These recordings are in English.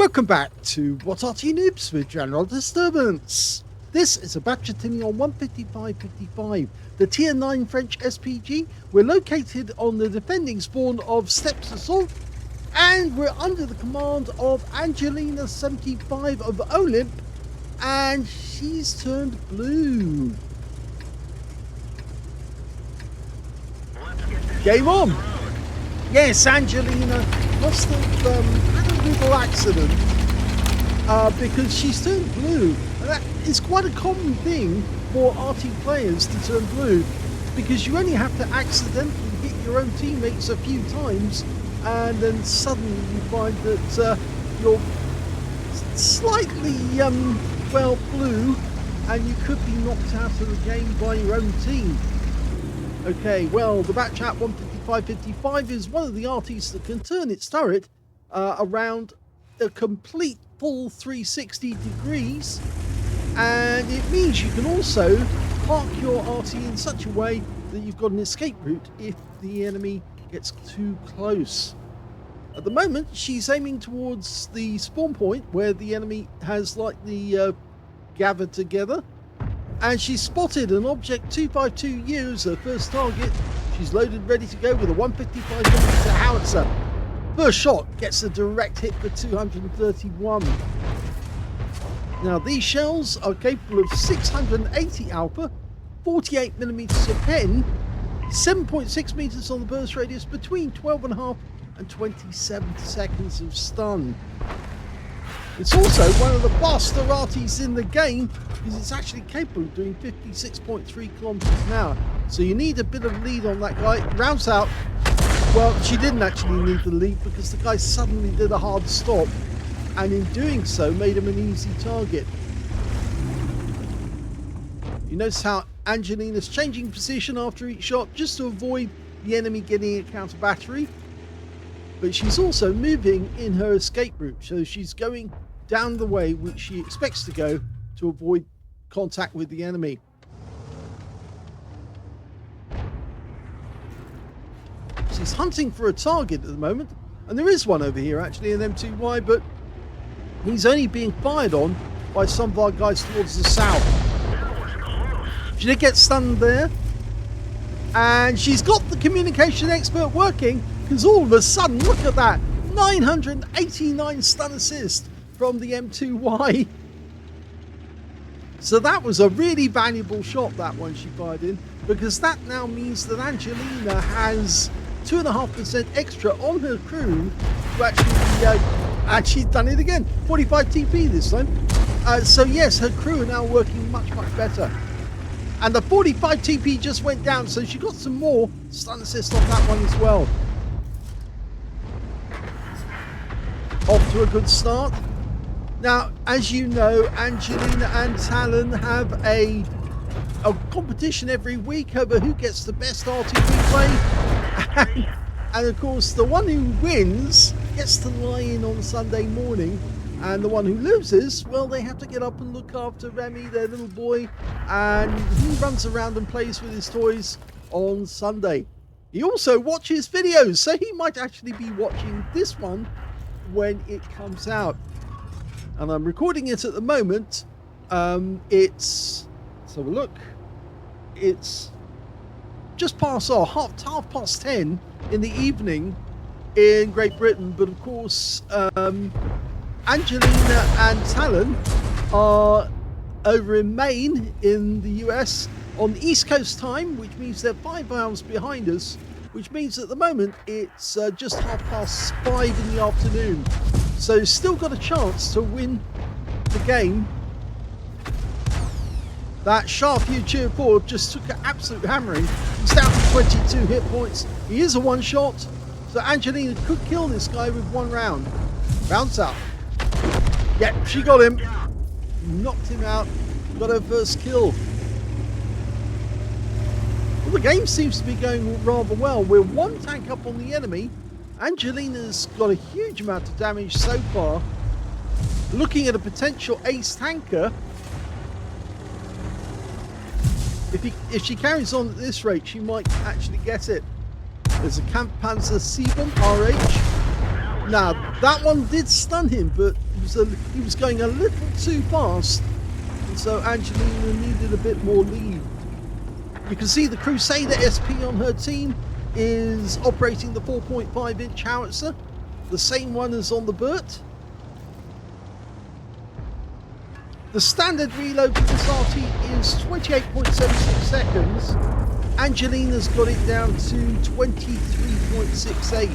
Welcome back to What Arty Noobs with General Disturbance. This is a Bat Châtillon 155-55, the Tier 9 French SPG. We're located on the defending spawn of Steps Assault, and we're under the command of Angelina75 of OLIMP, and she's turned blue. Game on! Yes, Angelina must have had a little accident because she's turned blue. And that is quite a common thing for Arty players to turn blue, because you only have to accidentally hit your own teammates a few times and then suddenly you find that you're slightly, well, blue, and you could be knocked out of the game by your own team. Okay, well, the Bat Chat 155-55 is one of the Artys that can turn its turret around a complete full 360 degrees, and it means you can also park your Arty in such a way that you've got an escape route if the enemy gets too close. At the moment, she's aiming towards the spawn point where the enemy has likely gathered together. And she's spotted an Object 252U as her first target. She's loaded, ready to go with a 155mm howitzer. First shot gets a direct hit for 231. Now these shells are capable of 680 alpha, 48mm a pen, 7.6 meters on the burst radius, between 12.5 and 27 seconds of stun. It's also one of the faster Artys in the game, because it's actually capable of doing 56.3 kilometers an hour. So you need a bit of lead on that guy. Rounds out. Well, she didn't actually need the lead because the guy suddenly did a hard stop, and in doing so made him an easy target. You notice how Angelina's changing position after each shot just to avoid the enemy getting a counter battery. But she's also moving in her escape route, so she's going down the way which she expects to go to avoid contact with the enemy. She's hunting for a target at the moment, and there is one over here actually, an M2Y, but he's only being fired on by some of our guys towards the south. She did get stunned there, and she's got the communication expert working, because all of a sudden, look at that, 989 stun assist from the M2Y. So that was a really valuable shot, that one she fired in, because that now means that Angelina has 2.5% extra on her crew to actually, and she's done it again, 45 TP this time. So yes, her crew are now working much better. And the 45 TP just went down, so she got some more stun assist on that one as well. Off to a good start. Now, as you know, Angelina and Talon have a competition every week over who gets the best Arty replay. And of course, the one who wins gets to lie in on Sunday morning. And the one who loses, well, they have to get up and look after Remy, their little boy. And he runs around and plays with his toys on Sunday. He also watches videos, so he might actually be watching this one when it comes out. And I'm recording it at the moment. Let's have a look. It's just past half past 10 in the evening in Great Britain, but of course Angelina and Talon are over in Maine in the US on East Coast time, which means they're 5 hours behind us, which means at the moment it's just 5:30 in the afternoon. So still got a chance to win the game. That Sharp Cheer forward just took an absolute hammering. He's down to 22 hit points. He is a one shot, so Angelina could kill this guy with one round. Bounce out. Yep, she got him. Knocked him out. Got her first kill. Well, the game seems to be going rather well. We're one tank up on the enemy. Angelina's got a huge amount of damage so far. Looking at a potential ace tanker. If she carries on at this rate, she might actually get it. There's a Kampfpanzer 7 RH. Now, that one did stun him, but he was going a little too fast, and so Angelina needed a bit more lead. You can see the Crusader SP on her team is operating the 4.5-inch howitzer, the same one as on the Burt. The standard reload for this Arty is 28.76 seconds. Angelina's got it down to 23.68.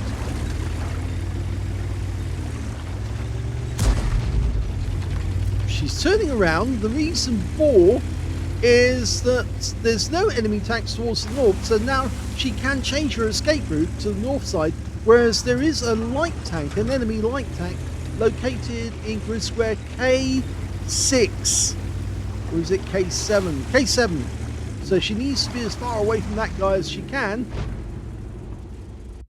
She's turning around. The reason for is that there's no enemy tanks towards the north, so now she can change her escape route to the north side, whereas there is a light tank, an enemy light tank, located in grid square K6, or is it K7? K7. So she needs to be as far away from that guy as she can.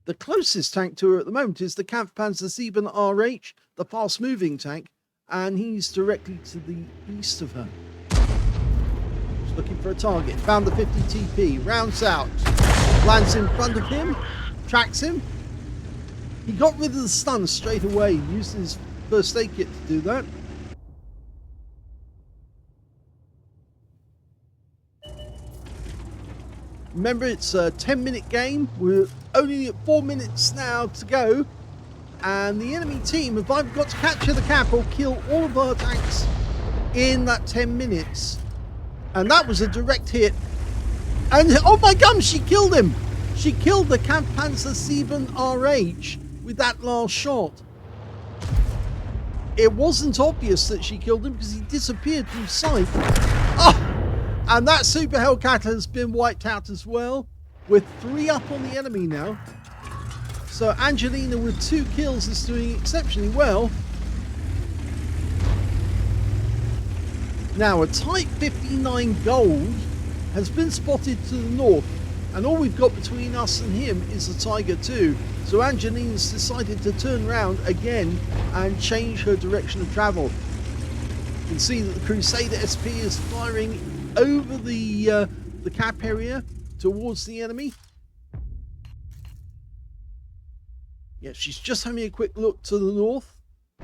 The closest tank to her at the moment is the M53 RH, the fast moving tank, and he's directly to the east of her. She's looking for a target. Found the 50 TP, rounds out, lands in front of him, tracks him. He got rid of the stun straight away, used his first aid kit to do that. Remember, it's a 10-minute game. We're only at 4 minutes now to go. And the enemy team have either got to capture the cap or kill all of our tanks in that 10 minutes. And that was a direct hit. And oh my gum, she killed him. She killed the M53 RH with that last shot. It wasn't obvious that she killed him because he disappeared from sight. Oh! And that Super Hellcat has been wiped out as well. We're 3 up on the enemy now. So Angelina with 2 kills is doing exceptionally well. Now a Type 59 Gold has been spotted to the north. And all we've got between us and him is a Tiger 2. So Angelina's decided to turn around again and change her direction of travel. You can see that the Crusader SP is firing over the cap area towards the enemy. Yeah, she's just having a quick look to the north.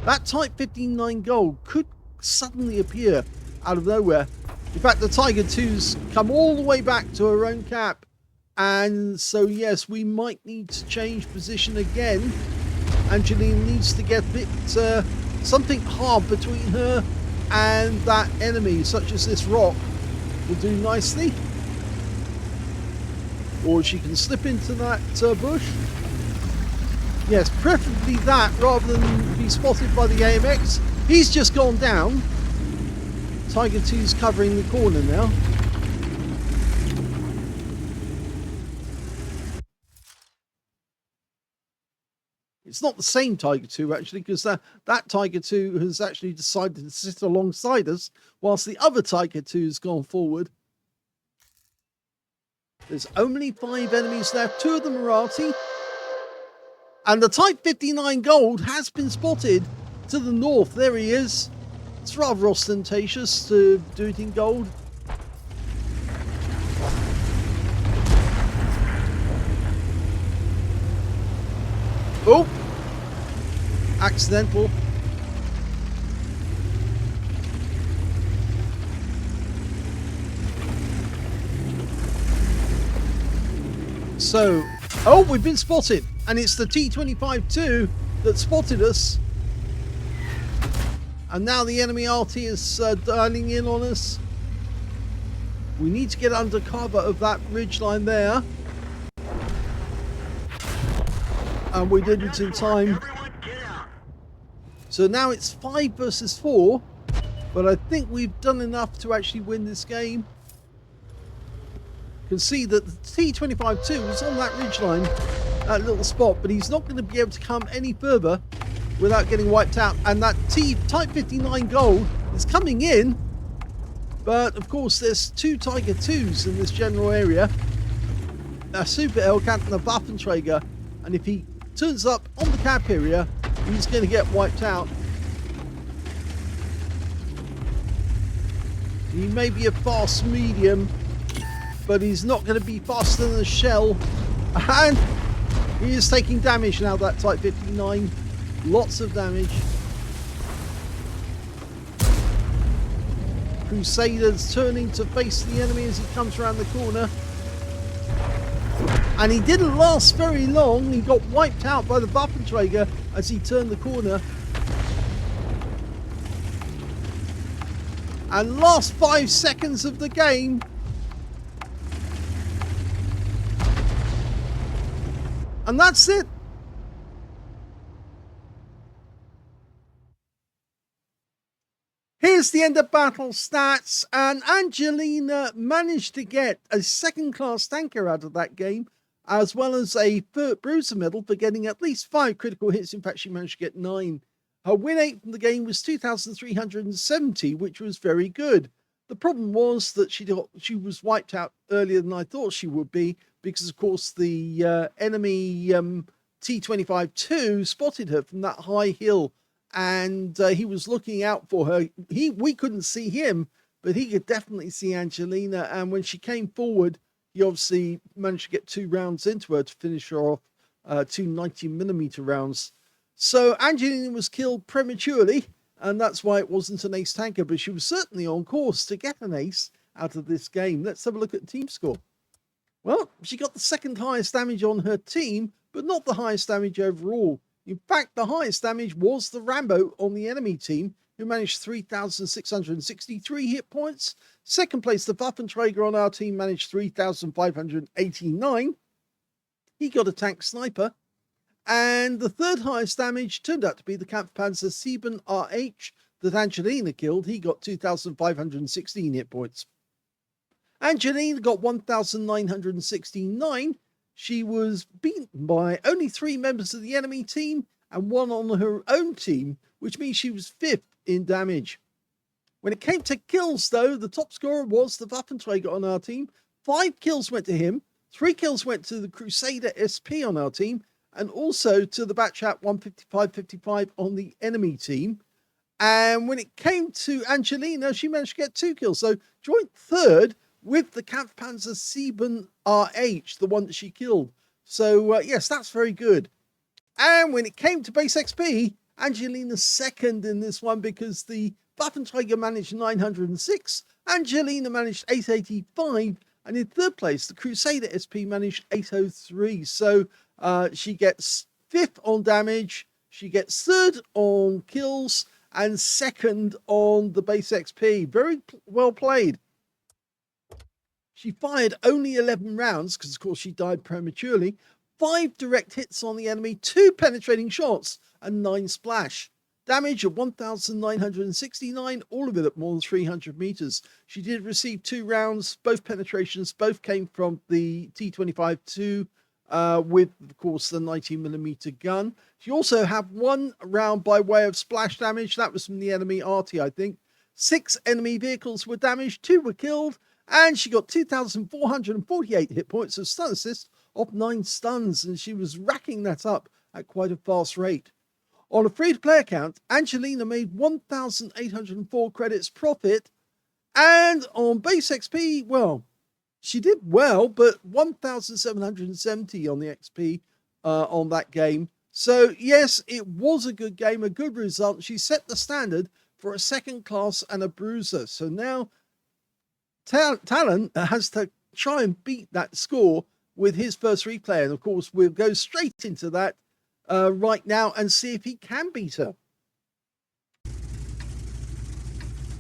That Type 59 Gold could suddenly appear out of nowhere. In fact, the Tiger 2's come all the way back to her own cap. And so, yes, we might need to change position again. Angelina needs to get a bit, something hard between her and that enemy, such as this rock, will do nicely. Or she can slip into that bush. Yes, preferably that rather than be spotted by the AMX. He's just gone down. Tiger 2's covering the corner now. It's not the same Tiger 2 actually, because that Tiger 2 has actually decided to sit alongside us whilst the other Tiger 2 has gone forward. There's only 5 enemies left, 2 of them are Arty. And the Type 59 Gold has been spotted to the north. There he is. It's rather ostentatious to do it in gold. Oh! Accidental. So, oh, we've been spotted. And it's the T-25-2 that spotted us. And now the enemy Arty is dialing in on us. We need to get under cover of that ridgeline there. And we didn't in time. So now it's 5 versus 4. But I think we've done enough to actually win this game. You can see that the T-25-2 is on that ridgeline, that little spot, but he's not going to be able to come any further without getting wiped out. And that Type 59 Gold is coming in, but of course there's 2 Tiger 2s in this general area, a Super Hellcat and a Waffenträger, and if he turns up on the cap area, he's going to get wiped out. He may be a fast medium, but he's not going to be faster than a shell. And he is taking damage now, that Type 59. Lots of damage. Crusader's turning to face the enemy as he comes around the corner. And he didn't last very long. He got wiped out by the Waffenträger as he turned the corner. And last 5 seconds of the game. And that's it. Here's the end of battle stats, and Angelina managed to get a second-class tanker out of that game, as well as a bruiser medal for getting at least 5 critical hits. In fact, she managed to get 9. Her win rate from the game was 2,370, which was very good. The problem was that she was wiped out earlier than I thought she would be, because, of course, the enemy T-25-2 spotted her from that high hill. And he was looking out for her. We couldn't see him, but he could definitely see Angelina. And when she came forward, he obviously managed to get 2 rounds into her to finish her off, 2 90mm rounds. So Angelina was killed prematurely, and that's why it wasn't an ace tanker. But she was certainly on course to get an ace out of this game. Let's have a look at the team score. Well, she got the second highest damage on her team, but not the highest damage overall. In fact, the highest damage was the Rambo on the enemy team, who managed 3,663 hit points. Second place, the Waffenträger on our team managed 3,589. He got a tank sniper. And the third highest damage turned out to be the Kampfpanzer 7 RH that Angelina killed. He got 2,516 hit points. Angelina got 1,969. She was beaten by only 3 members of the enemy team and 1 on her own team, which means she was 5th in damage. When it came to kills, though, the top scorer was the Waffenträger on our team. 5 kills went to him, 3 kills went to the Crusader SP on our team, and also to the Bat Châtillon 155 on the enemy team. And when it came to Angelina, she managed to get 2 kills, so joint third with the Kampfpanzer 7 RH, the one that she killed. So, yes, that's very good. And when it came to base XP, Angelina's second in this one, because the Waffenträger managed 906, Angelina managed 885, and in third place, the Crusader SP managed 803. So, she gets 5th on damage, she gets 3rd on kills, and 2nd on the base XP. Very well played. She fired only 11 rounds, because of course she died prematurely, 5 direct hits on the enemy, 2 penetrating shots, and 9 splash. Damage of 1,969, all of it at more than 300 meters. She did receive 2 rounds, both penetrations, both came from the T-25-2 with, of course, the 90mm gun. She also had 1 round by way of splash damage. That was from the enemy Arty, I think. 6 enemy vehicles were damaged, 2 were killed, and she got 2,448 hit points of stun assist off 9 stuns, and she was racking that up at quite a fast rate. On a free-to-play account, Angelina made 1,804 credits profit, and on base XP, well, she did well, but 1,770 on the XP on that game. So, yes, it was a good game, a good result. She set the standard for a second class and a bruiser. So now Talon has to try and beat that score with his first replay. And, of course, we'll go straight into that right now and see if he can beat her.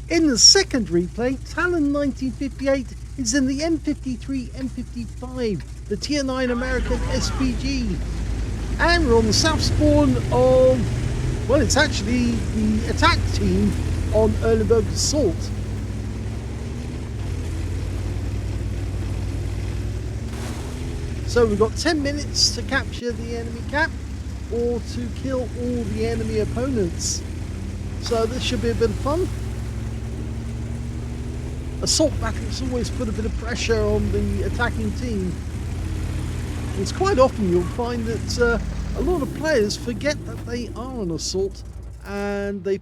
In the second replay, talon1958 is in the M53 M55, the Tier 9 American SPG. And we're on the south spawn of, well, it's actually the attack team on Erlenberg Assault. So we've got 10 minutes to capture the enemy cap or to kill all the enemy opponents. So this should be a bit of fun. Assault battles always put a bit of pressure on the attacking team. It's quite often you'll find that a lot of players forget that they are an assault and they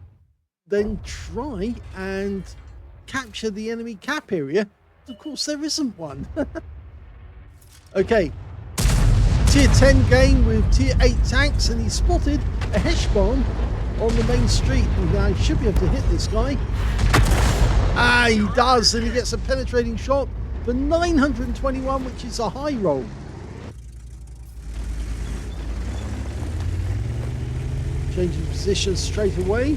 then try and capture the enemy cap area. Of course, there isn't one. Okay, Tier 10 game with Tier 8 tanks, and he spotted a Heshbon on the main street. And I should be able to hit this guy. Ah, he does, and he gets a penetrating shot for 921, which is a high roll. Changing position straight away.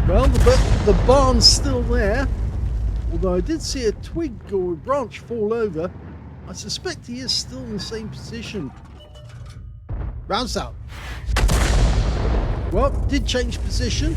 Well, the barn's still there. Although I did see a twig or a branch fall over, I suspect he is still in the same position. Rounds out. Well, did change position.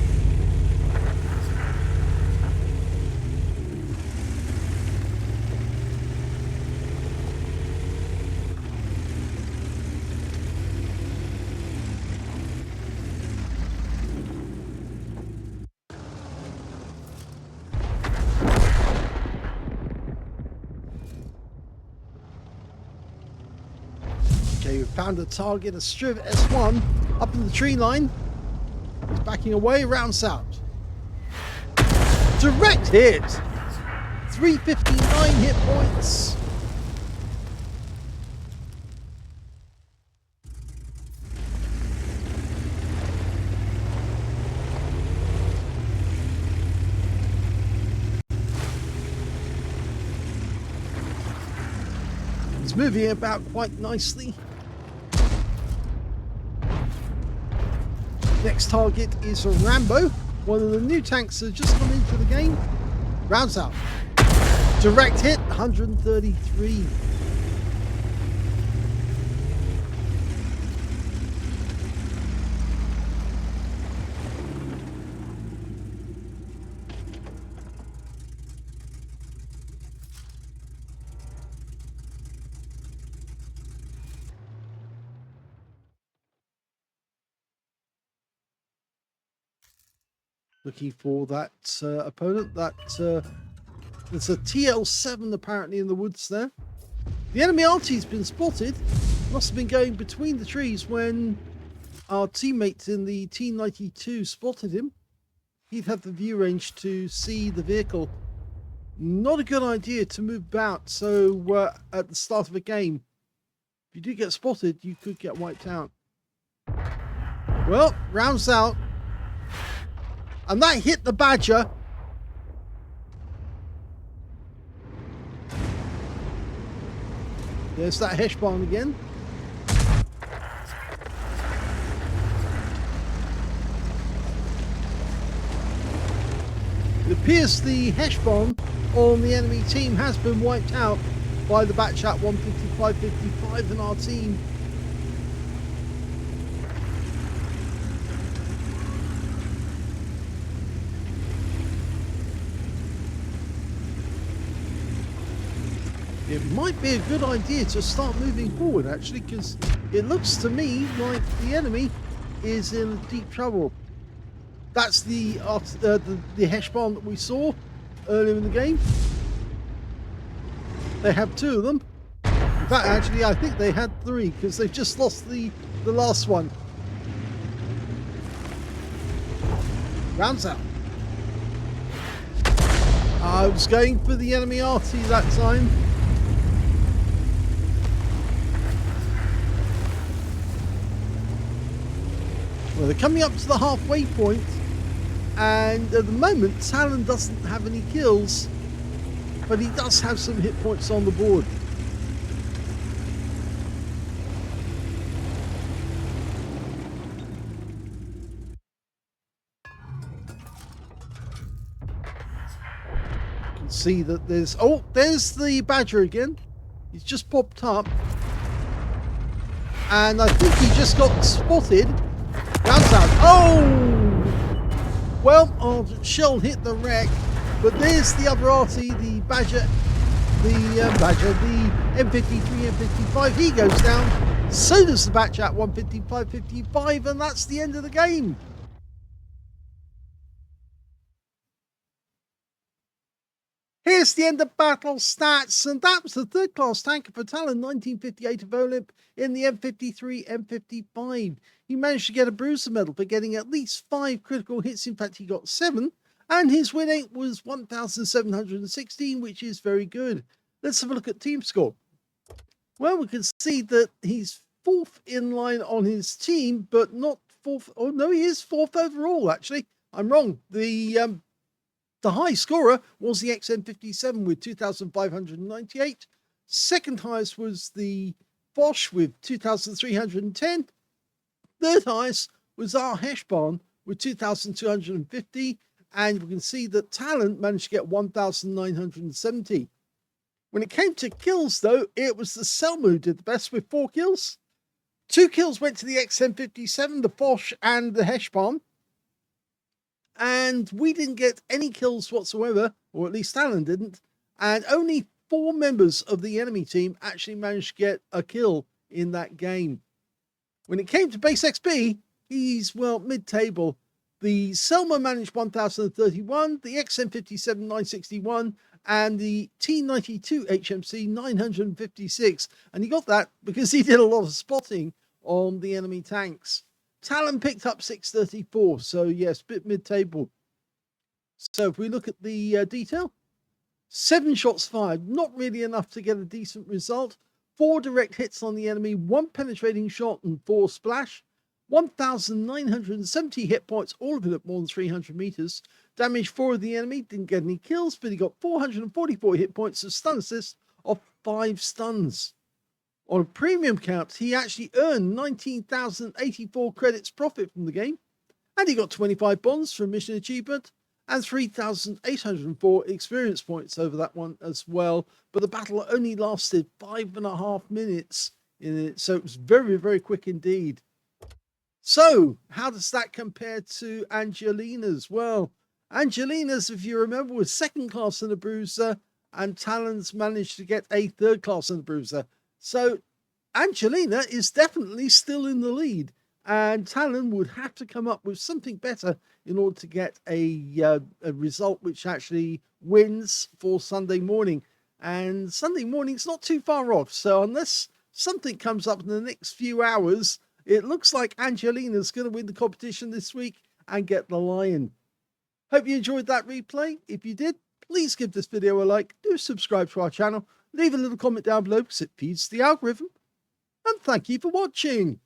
Okay, we found a target, a Striv S1 up in the tree line. He's backing away, rounds out. Direct hit! 359 hit points. It's moving about quite nicely. Next target is a Rambo, one of the new tanks that just come into the game. Rounds out. Direct hit, 133. Looking for that opponent. There's a TL7 apparently in the woods there. The enemy Arty's been spotted. Must have been going between the trees when our teammates in the T92 spotted him. He'd have the view range to see the vehicle. Not a good idea to move about. So at the start of a game, if you do get spotted, you could get wiped out. Well, rounds out. And that hit the Badger. There's that Heshbon again. It appears the Heshbon on the enemy team has been wiped out by the Bat Châtillon 155 and our team. It might be a good idea to start moving forward, actually, because it looks to me like the enemy is in deep trouble. That's the Heshbon that we saw earlier in the game. They have two of them. In fact, actually, I think they had three, because they've just lost the last one. Rounds out. I was going for the enemy Arty that time. Well, they're coming up to the halfway point, and at the moment, Talon doesn't have any kills, but he does have some hit points on the board. You can see that there's the Badger again. He's just popped up, and I think he just got spotted. Rounds out. Oh! Well, our shell hit the wreck, but there's the other Arty, the Badger, the M53, M55. He goes down. So does the Bat Châtillon 155, and that's the end of the game. Here's the end of battle stats, and that was the third class tanker for Talon 1958 of OLIMP in the M53, M55. He managed to get a bruiser medal for getting at least 5 critical hits. In fact, he got 7, and his win rate was 1,716, which is very good. Let's have a look at team score. Well, we can see that he's 4th in line on his team, but not 4th. Oh no, he is 4th overall. Actually, I'm wrong. The high scorer was the XM57 with 2,598. Second highest was the Bosch with 2,310. Third highest was our Heshbon with 2,250. And we can see that Talon managed to get 1,970. When it came to kills, though, it was the Selma who did the best with 4 kills. 2 kills went to the XM57, the Bosch, and the Heshbon. And we didn't get any kills whatsoever, or at least Talon didn't. And only 4 members of the enemy team actually managed to get a kill in that game. When it came to base XP, he's, well, mid-table. The Selma managed 1,031, the XM57 961, and the T92 HMC 956. And he got that because he did a lot of spotting on the enemy tanks. Talon picked up 634, so yes, bit mid-table. So if we look at the detail, 7 shots fired, not really enough to get a decent result. 4 direct hits on the enemy, 1 penetrating shot and 4 splash. 1,970 hit points, all of it at more than 300 meters. Damaged 4 of the enemy, didn't get any kills, but he got 444 hit points of stun assist of 5 stuns. On a premium count, he actually earned 19,084 credits profit from the game, and he got 25 bonds for mission achievement and 3,804 experience points over that one as well. But the battle only lasted 5.5 minutes in it, so it was very, very quick indeed. So, how does that compare to Angelina's? Well, Angelina's, if you remember, was 2nd class in the Bruiser, and Talon's managed to get a 3rd class in the Bruiser. So, Angelina is definitely still in the lead, and Talon would have to come up with something better in order to get a result which actually wins for Sunday morning. And Sunday morning's not too far off, so unless something comes up in the next few hours, it looks like Angelina's going to win the competition this week and get the lion. Hope you enjoyed that replay. If you did, please give this video a like, do subscribe to our channel, leave a little comment down below because it feeds the algorithm. And thank you for watching.